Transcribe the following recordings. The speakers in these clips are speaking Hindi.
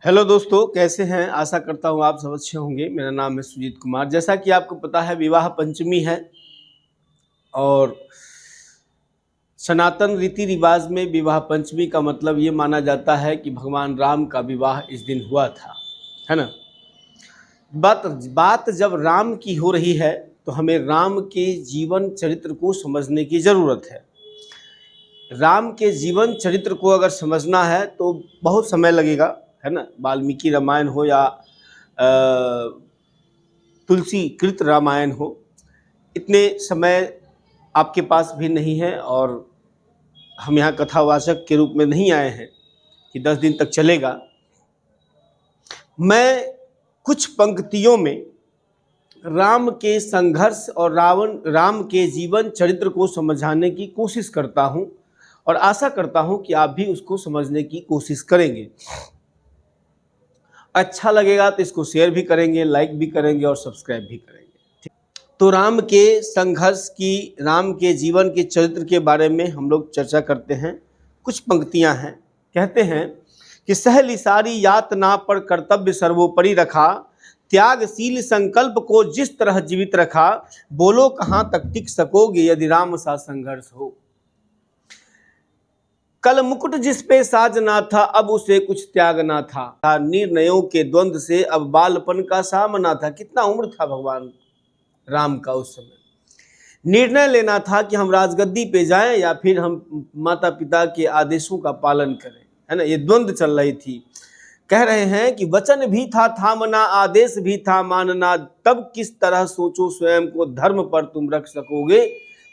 हेलो दोस्तों, कैसे हैं। आशा करता हूँ आप सब अच्छे होंगे। मेरा नाम है सुजीत कुमार। जैसा कि आपको पता है, विवाह पंचमी है और सनातन रीति रिवाज में विवाह पंचमी का मतलब ये माना जाता है कि भगवान राम का विवाह इस दिन हुआ था, है ना। बात बात जब राम की हो रही है तो हमें राम के जीवन चरित्र को समझने की ज़रूरत है। राम के जीवन चरित्र को अगर समझना है तो बहुत समय लगेगा, है ना। वाल्मीकि रामायण हो या तुलसी कृत रामायण हो, इतने समय आपके पास भी नहीं है और हम यहाँ कथावाचक के रूप में नहीं आए हैं कि 10 दिन तक चलेगा। मैं कुछ पंक्तियों में राम के संघर्ष और राम के जीवन चरित्र को समझाने की कोशिश करता हूँ और आशा करता हूँ कि आप भी उसको समझने की कोशिश करेंगे। अच्छा लगेगा तो इसको शेयर भी करेंगे, लाइक भी करेंगे और सब्सक्राइब भी करेंगे। तो राम के संघर्ष की, राम के जीवन के चरित्र के बारे में हम लोग चर्चा करते हैं। कुछ पंक्तियां हैं। कहते हैं कि सहली सारी यातना पर कर्तव्य सर्वोपरि रखा, त्यागशील संकल्प को जिस तरह जीवित रखा, बोलो कहाँ तक टिक सकोगे यदि राम सा संघर्ष हो। कल मुकुट जिस पे साजना था, अब उसे कुछ त्यागना था। निर्णयों के द्वंद्व से अब बालपन का सामना था। कितना उम्र था भगवान राम का उस समय। निर्णय लेना था कि हम राजगद्दी पे जाएं या फिर हम माता पिता के आदेशों का पालन करें, है ना। ये द्वंद्व चल रही थी। कह रहे हैं कि वचन भी था थामना, आदेश भी था मानना, तब किस तरह सोचो स्वयं को धर्म पर तुम रख सकोगे,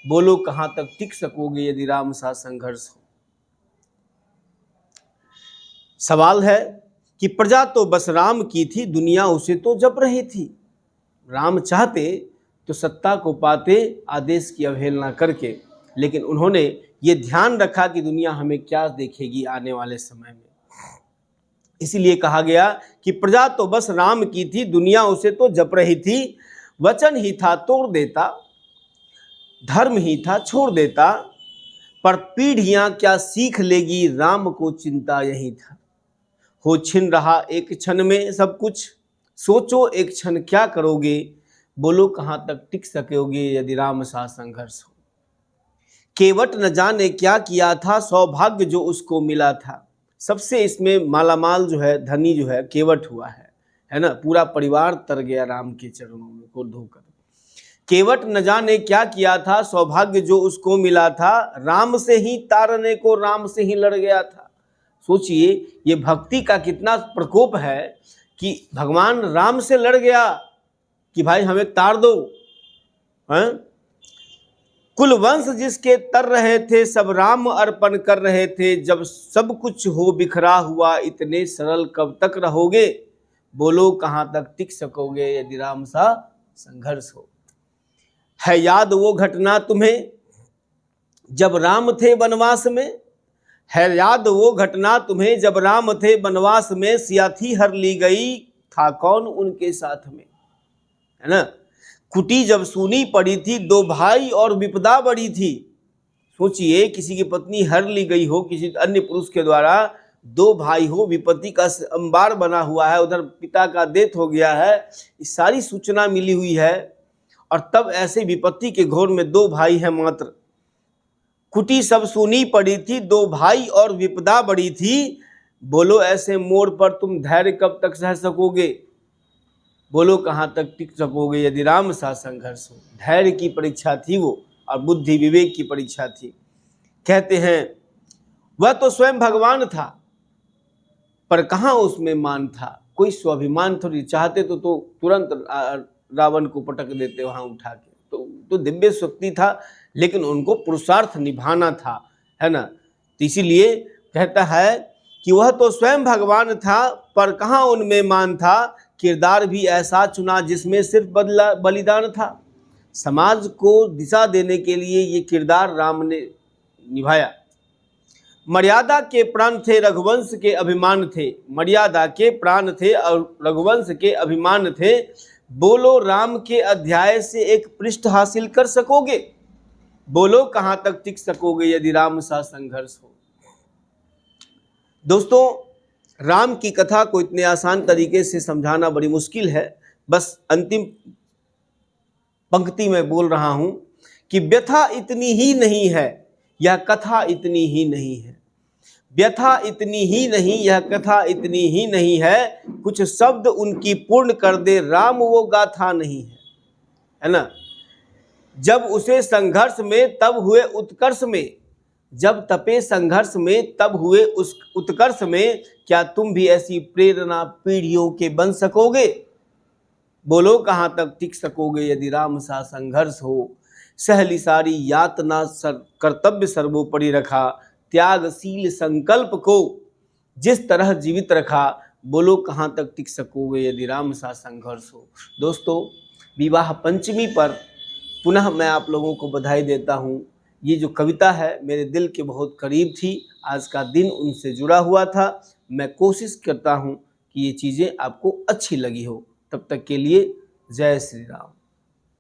बोलो कहां तक टिक सकोगे यदि राम सा संघर्ष हो। सवाल है कि प्रजा तो बस राम की थी, दुनिया उसे तो जप रही थी। राम चाहते तो सत्ता को पाते आदेश की अवहेलना करके, लेकिन उन्होंने ये ध्यान रखा कि दुनिया हमें क्या देखेगी आने वाले समय में। इसीलिए कहा गया कि प्रजा तो बस राम की थी, दुनिया उसे तो जप रही थी। वचन ही था तोड़ देता, धर्म ही था छोड़ देता, पर पीढ़ियां क्या सीख लेगी, राम को चिंता यही था। हो छिन रहा एक क्षण में सब कुछ, सोचो एक क्षण क्या करोगे, बोलो कहां तक टिक सकोगे यदि राम सा संघर्ष हो। केवट न जाने क्या किया था, सौभाग्य जो उसको मिला था। सबसे इसमें मालामाल जो है, धनी जो है, केवट हुआ है ना। पूरा परिवार तर गया राम के चरणों में को धोकर। केवट न जाने क्या किया था, सौभाग्य जो उसको मिला था, राम से ही तारने को राम से ही लड़ गया था। सोचिए ये भक्ति का कितना प्रकोप है कि भगवान राम से लड़ गया कि भाई हमें तार दो। कुल वंश जिसके तर रहे थे, सब राम अर्पण कर रहे थे। जब सब कुछ हो बिखरा हुआ, इतने सरल कब तक रहोगे, बोलो कहां तक टिक सकोगे यदि राम सा संघर्ष हो। है याद वो घटना तुम्हें जब राम थे वनवास में, है याद वो घटना तुम्हें जब राम थे वनवास में, सिया थी हर ली गई, था कौन उनके साथ में, है ना। कुटी जब सूनी पड़ी थी, दो भाई और विपदा बड़ी थी। सोचिए किसी की पत्नी हर ली गई हो किसी अन्य पुरुष के द्वारा, दो भाई हो, विपत्ति का अंबार बना हुआ है, उधर पिता का डेथ हो गया है, इस सारी सूचना मिली हुई है और तब ऐसे विपत्ति के घोर में दो भाई हैं मात्र। कुटी सब सूनी पड़ी थी, दो भाई और विपदा बड़ी थी, बोलो ऐसे मोड़ पर तुम धैर्य कब तक सह सकोगे, बोलो कहाँ तक टिक सकोगे यदि राम सा संघर्ष हो। धैर्य की परीक्षा थी वो और बुद्धि विवेक की परीक्षा थी। कहते हैं वह तो स्वयं भगवान था, पर कहाँ उसमें मान था। कोई स्वाभिमान थोड़ी, चाहते तो तुरंत रावण को पटक देते वहां उठा के, तो दिव्य शक्ति था, लेकिन उनको पुरुषार्थ निभाना था, है ना। तो इसीलिए कहता है कि वह तो स्वयं भगवान था, पर कहाँ उनमें मान था। किरदार भी ऐसा चुना जिसमें सिर्फ बलिदान था। समाज को दिशा देने के लिए ये किरदार राम ने निभाया। मर्यादा के प्राण थे, रघुवंश के अभिमान थे। मर्यादा के प्राण थे और रघुवंश के अभिमान थे, बोलो राम के अध्याय से एक पृष्ठ हासिल कर सकोगे, बोलो कहां तक टिक सकोगे यदि राम सा संघर्ष हो। दोस्तों राम की कथा को इतने आसान तरीके से समझाना बड़ी मुश्किल है। बस अंतिम पंक्ति में बोल रहा हूं कि व्यथा इतनी ही नहीं है, यह कथा इतनी ही नहीं है। व्यथा इतनी ही नहीं, यह कथा इतनी ही नहीं है। कुछ शब्द उनकी पूर्ण कर दे राम, वो गाथा नहीं है ना। जब उसे संघर्ष में तब हुए उत्कर्ष में, जब तपे संघर्ष में तब हुए उस उत्कर्ष में, क्या तुम भी ऐसी प्रेरणा पीढ़ियों के बन सकोगे? बोलो कहाँ तक टिक सकोगे यदि राम सा संघर्ष हो। सहली सारी यातना कर्तव्य सर्वोपरि रखा, त्यागशील संकल्प को जिस तरह जीवित रखा। बोलो कहाँ तक टिक सकोगे यदि राम सा संघर्ष हो। दोस्तों, विवाह पंचमी पर पुनः मैं आप लोगों को बधाई देता हूँ। ये जो कविता है मेरे दिल के बहुत करीब थी। आज का दिन उनसे जुड़ा हुआ था। मैं कोशिश करता हूँ कि ये चीज़ें आपको अच्छी लगी हो। तब तक के लिए जय श्री राम।